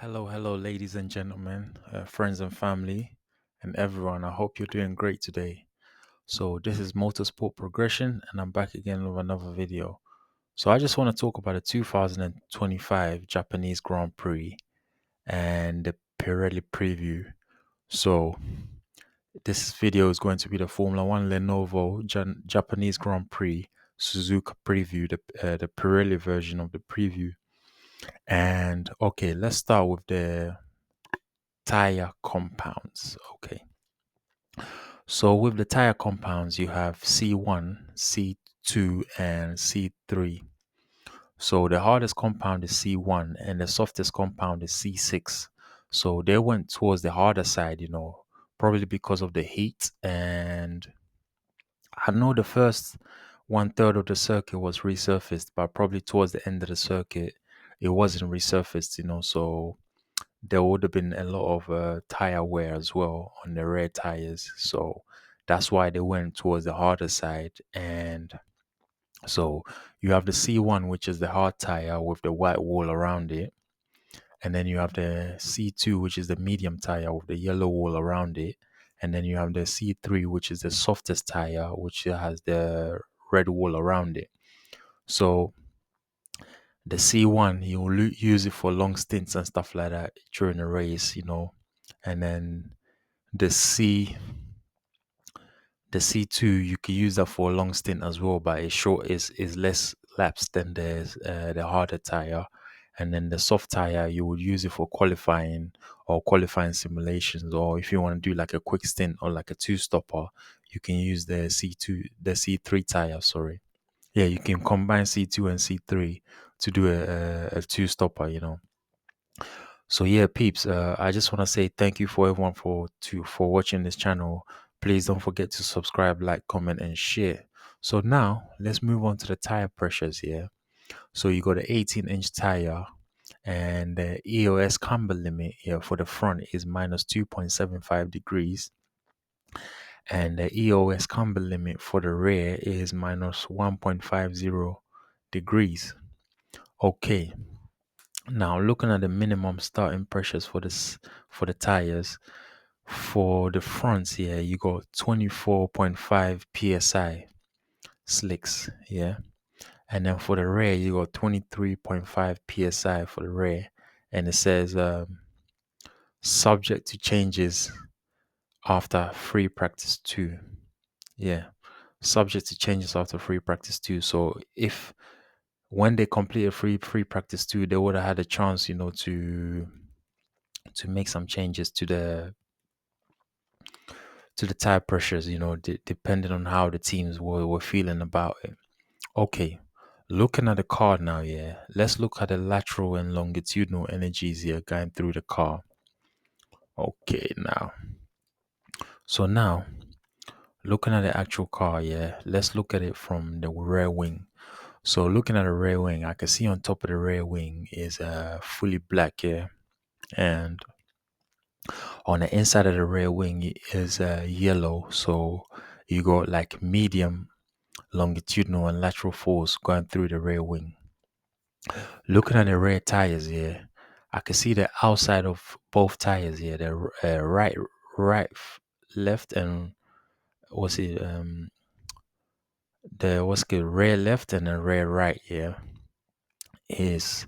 Hello, ladies and gentlemen, friends and family, and everyone. I hope you're doing great today. So, this is Motorsport Progression, and I'm back again with another video. So, I just want to talk about the 2025 Japanese Grand Prix and the Pirelli preview. So, this video is going to be the Formula One Lenovo Japanese Grand Prix Suzuka preview, the Pirelli version of the preview. And okay, let's start with the tire compounds. Okay. So with the tire compounds, you have C1, C2, and C3. So the hardest compound is C1 and the softest compound is C6. So they went towards the harder side, probably because of the heat. And I know the first one third of the circuit was resurfaced, but probably towards the end of the circuit, it wasn't resurfaced. So there would have been a lot of tire wear as well on the rear tires. So that's why they went towards the harder side. And so you have the C1, which is the hard tire with the white wall around it. And then you have the C2, which is the medium tire with the yellow wall around it. And then you have the C3, which is the softest tire, which has the red wall around it. So the C1, you'll use it for long stints and stuff like that during a race. And then the the C2, you can use that for a long stint as well, but it's short is less laps than the harder tire. And then the soft tire, you would use it for qualifying or qualifying simulations, or if you want to do like a quick stint or like a two stopper, you can use the C3 tire, sorry. Yeah, you can combine C2 and C3 to do a two stopper. So yeah, peeps, I just want to say thank you for everyone for watching this channel. Please don't forget to subscribe, like, comment, and share. So now let's move on to the tire pressures here. So you got an 18-inch tire, and the EOS camber limit here for the front is minus 2.75 degrees, and the EOS camber limit for the rear is minus 1.50 degrees. Okay. Now looking at the minimum starting pressures for the tires, for the fronts here, you got 24.5 psi slicks, yeah. And then for the rear, you got 23.5 psi for the rear, and it says subject to changes after free practice 2. Yeah, subject to changes after free practice 2. So if when they completed free practice 2, they would have had a chance, to make some changes to the tire pressures, depending on how the teams were feeling about it. Okay, looking at the car now, yeah, let's look at the lateral and longitudinal energies here going through the car. Okay, now looking at the actual car, yeah, let's look at it from the rear wing. So looking at the rear wing, I can see on top of the rear wing is fully black, yeah, and on the inside of the rear wing is yellow. So you got like medium, longitudinal, and lateral force going through the rear wing. Looking at the rear tires here, I can see the outside of both tires here, the left, and what's it the what's the rear left and the rear right here is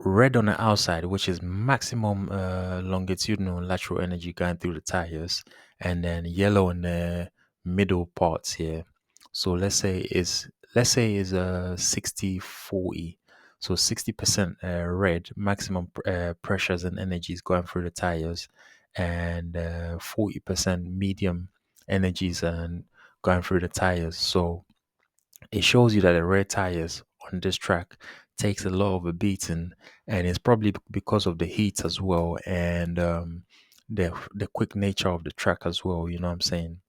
red on the outside, which is maximum longitudinal and lateral energy going through the tires, and then yellow in the middle parts here. So let's say is 60-40. So 60% red, maximum pressures and energies going through the tires, and 40% medium energies and going through the tires. So it shows you that the rear tires on this track takes a lot of a beating, and it's probably because of the heat as well, and the quick nature of the track as well. You know what I'm saying?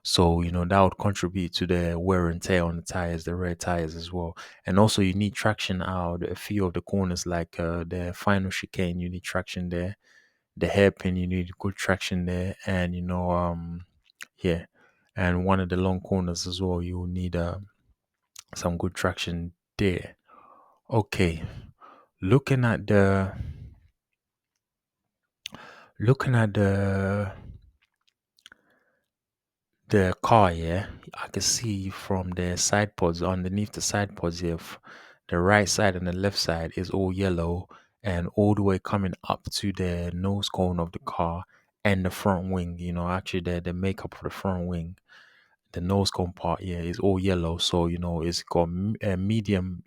So that would contribute to the wear and tear on the tires, the rear tires as well. And also you need traction out a few of the corners, like the final chicane. You need traction there. The hairpin, you need good traction there, and yeah, and one of the long corners as well. You will need some good traction there. Okay, looking at the looking at the car, yeah, I can see from the side pods, underneath the side pods here, the right side and the left side is all yellow, and all the way coming up to the nose cone of the car and the front wing, actually the makeup of the front wing, the nose cone part, yeah, is all yellow. So, it's got a medium,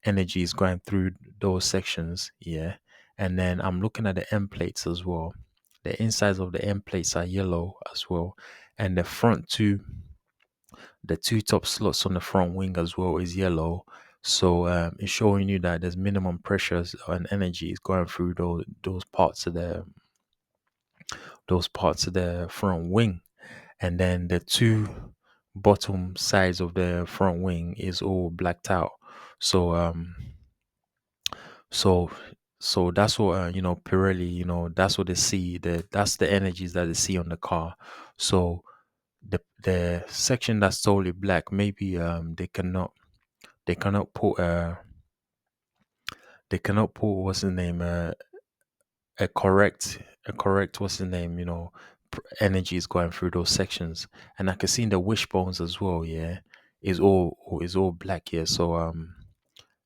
energy is going through those sections, yeah. And then I'm looking at the end plates as well. The insides of the end plates are yellow as well, and the two top slots on the front wing as well is yellow. So it's showing you that there's minimum pressures and energy is going through those parts of the front wing. And then the two bottom sides of the front wing is all blacked out. So so that's what Pirelli, that's what they see, that's the energies that they see on the car. So the section that's totally black, maybe they cannot put what's the name, a correct what's the name, energy is going through those sections. And I can see in the wishbones as well, yeah, is all black here. So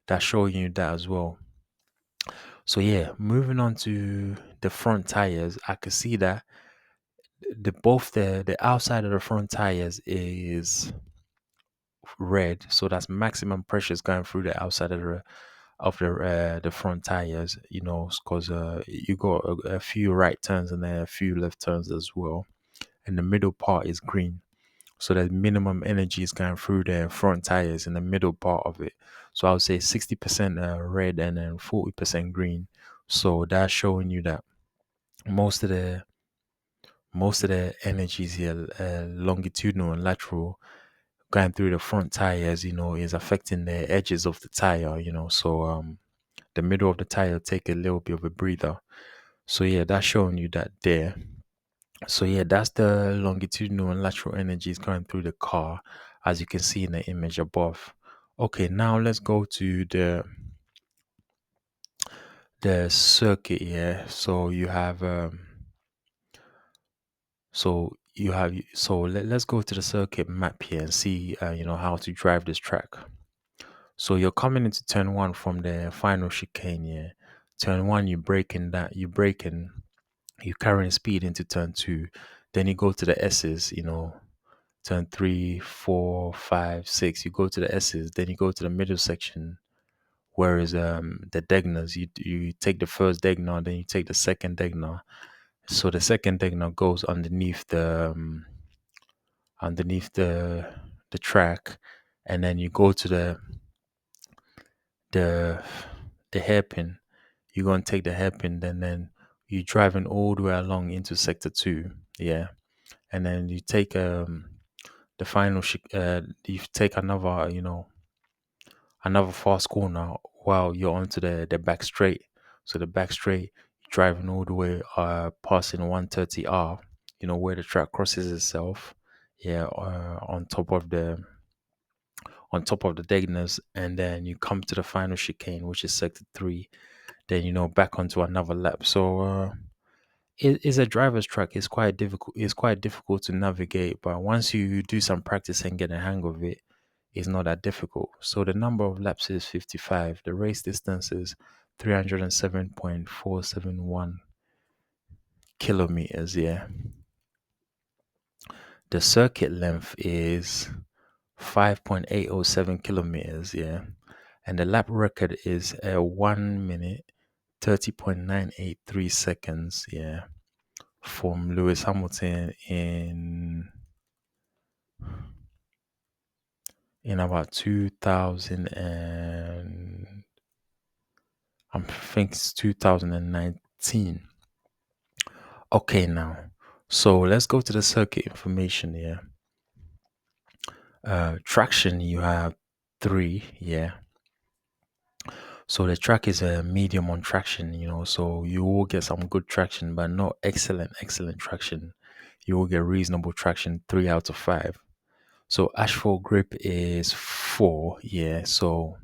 that's showing you that as well. So yeah, moving on to the front tires, I can see that the outside of the front tires is red, so that's maximum pressure is going through the outside of the front tires, because you got a few right turns and then a few left turns as well, and the middle part is green. So the minimum energy is going through the front tires in the middle part of it. So I would say 60% red and then 40% green. So that's showing you that most of the energies here, longitudinal and lateral, going through the front tires, is affecting the edges of the tire, So the middle of the tire take a little bit of a breather. So yeah, that's showing you that there. So yeah, that's the longitudinal and lateral energies going through the car, as you can see in the image above. Okay, now let's go to the circuit here. Let's go to the circuit map here and see how to drive this track. So you're coming into turn one from the final chicane here. Turn one, you're carrying speed into turn two. Then you go to the S's, turn three, four, five, six. You go to the S's, then you go to the middle section. Whereas the Degners, you take the first Degner, then you take the second Degner. So the second Degner goes underneath the track, and then you go to the the hairpin. You're gonna take the hairpin, then you driving all the way along into sector two, yeah, and then you take the final you take another fast corner while you're onto the back straight. So the back straight, driving all the way passing 130R, where the track crosses itself, yeah, on top of the Dagners, and then you come to the final chicane, which is sector three. Then back onto another lap. So it is a driver's track. It's quite difficult. It's quite difficult to navigate, but once you do some practice and get a hang of it, it's not that difficult. So the number of laps is 55. The race distance is 307.471 kilometers. Yeah. The circuit length is 5.807 kilometers. Yeah. And the lap record is 1 minute 30.983 seconds. Yeah. From Lewis Hamilton in about 2000 and I think it's 2019. Okay, now, so let's go to the circuit information here. Traction, you have 3, yeah. So the track is a medium on traction, so you will get some good traction, but not excellent traction. You will get reasonable traction, 3 out of 5. So asphalt grip is 4, yeah. So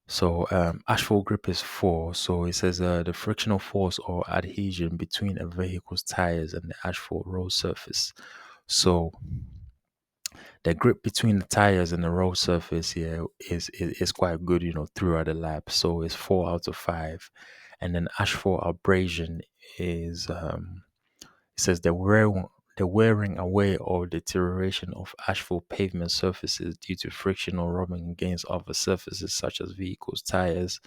So asphalt grip is 4. So it says the frictional force or adhesion between a vehicle's tires and the asphalt road surface. So the grip between the tires and the road surface here is quite good, throughout the lap. So it's 4 out of 5. And then asphalt abrasion is it says the wearing away or deterioration of asphalt pavement surfaces due to friction or rubbing against other surfaces such as vehicles, tires,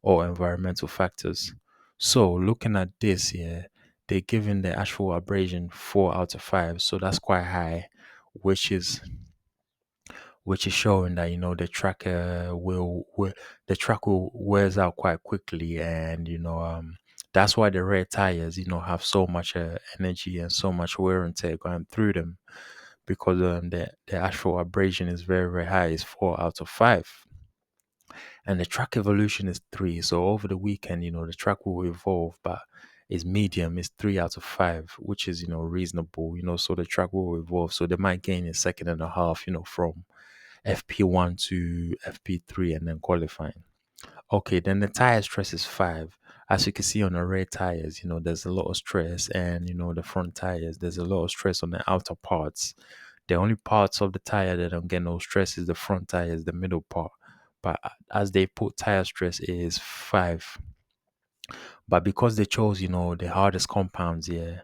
or environmental factors. So looking at this here, they're giving the asphalt abrasion 4 out of 5. So that's quite high, which is showing that the track the track will wears out quite quickly, and that's why the rear tires have so much energy and so much wear and tear going through them, because the actual abrasion is very very high. It's 4 out of 5, and the track evolution is 3. So over the weekend, the track will evolve, but is medium is 3 out of 5, which is reasonable. So the track will evolve, so they might gain a second and a half, from FP1 to FP3 and then qualifying. Okay, then the tire stress is 5. As you can see on the rear tires, there's a lot of stress, and the front tires, there's a lot of stress on the outer parts. The only parts of the tire that don't get no stress is the front tires, the middle part. But as they put tire stress is 5. But because they chose, the hardest compounds here,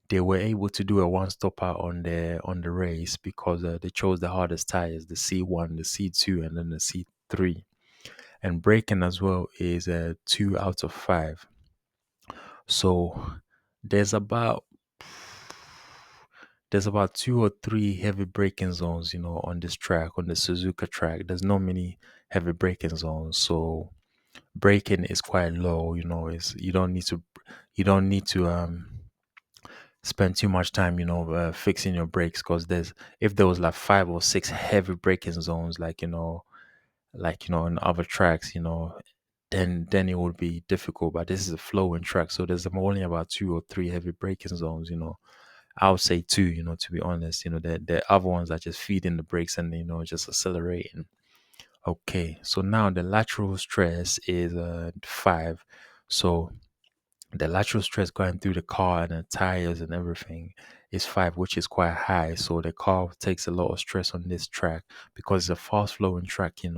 they were able to do a one stopper on the race, because they chose the hardest tires, the C1, the C2, and then the C3. And braking as well is 2 out of 5. So there's about there's about 2 or 3 heavy braking zones, on this track, on the Suzuka track. There's not many heavy braking zones, so braking is quite low. Is you don't need to spend too much time, fixing your brakes, because if there was like 5 or 6 heavy braking zones, in other tracks, then it would be difficult. But this is a flowing track, so there's only about 2 or 3 heavy braking zones. I would say 2. To be honest, the other ones are just feeding the brakes and just accelerating. Okay, so now the lateral stress is 5. So the lateral stress going through the car and the tires and everything is 5, which is quite high. So the car takes a lot of stress on this track, because it's a fast flowing track. You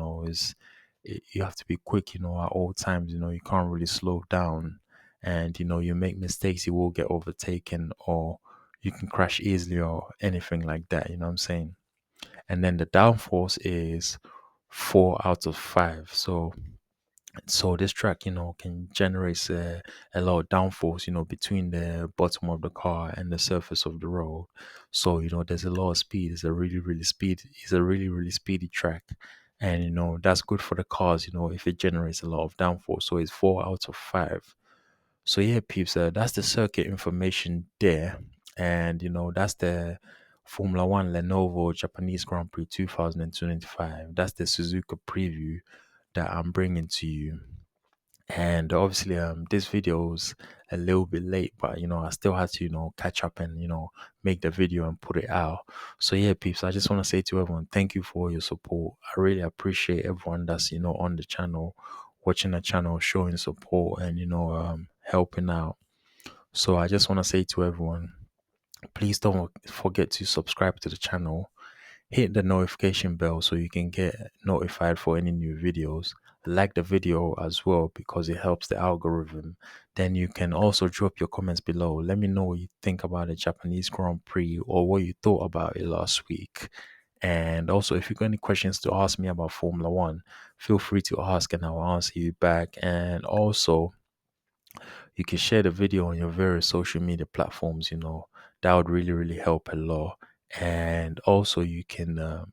have to be quick, at all times. You can't really slow down, and you make mistakes, you will get overtaken, or you can crash easily, or anything like that. You know what I'm saying? And then the downforce is 4 out of 5. So this track, can generate a lot of downforce, between the bottom of the car and the surface of the road. So, there's a lot of speed. It's a really, really speedy track. And, that's good for the cars, if it generates a lot of downforce. So it's 4 out of 5. So yeah, peeps, that's the circuit information there. And, that's the Formula One Lenovo Japanese Grand Prix 2025. That's the Suzuka preview that I'm bringing to you. And obviously this video's a little bit late, but I still had to catch up and make the video and put it out. So yeah, peeps, I just want to say to everyone, thank you for your support. I really appreciate everyone that's on the channel, watching the channel, showing support, and helping out. So I just want to say to everyone, please don't forget to subscribe to the channel, hit the notification bell so you can get notified for any new videos. Like the video as well, because it helps the algorithm. Then you can also drop your comments below. Let me know what you think about the Japanese Grand Prix, or what you thought about it last week. And also, if you've got any questions to ask me about Formula One, feel free to ask and I'll answer you back. And also, you can share the video on your various social media platforms. That would really really help a lot. And also, you can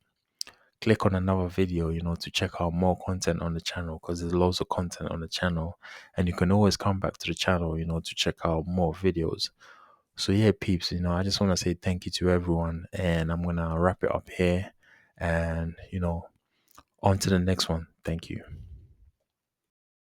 click on another video, to check out more content on the channel, because there's loads of content on the channel, and you can always come back to the channel, to check out more videos. So yeah, peeps, I just want to say thank you to everyone, and I'm gonna wrap it up here, and on to the next one. Thank you.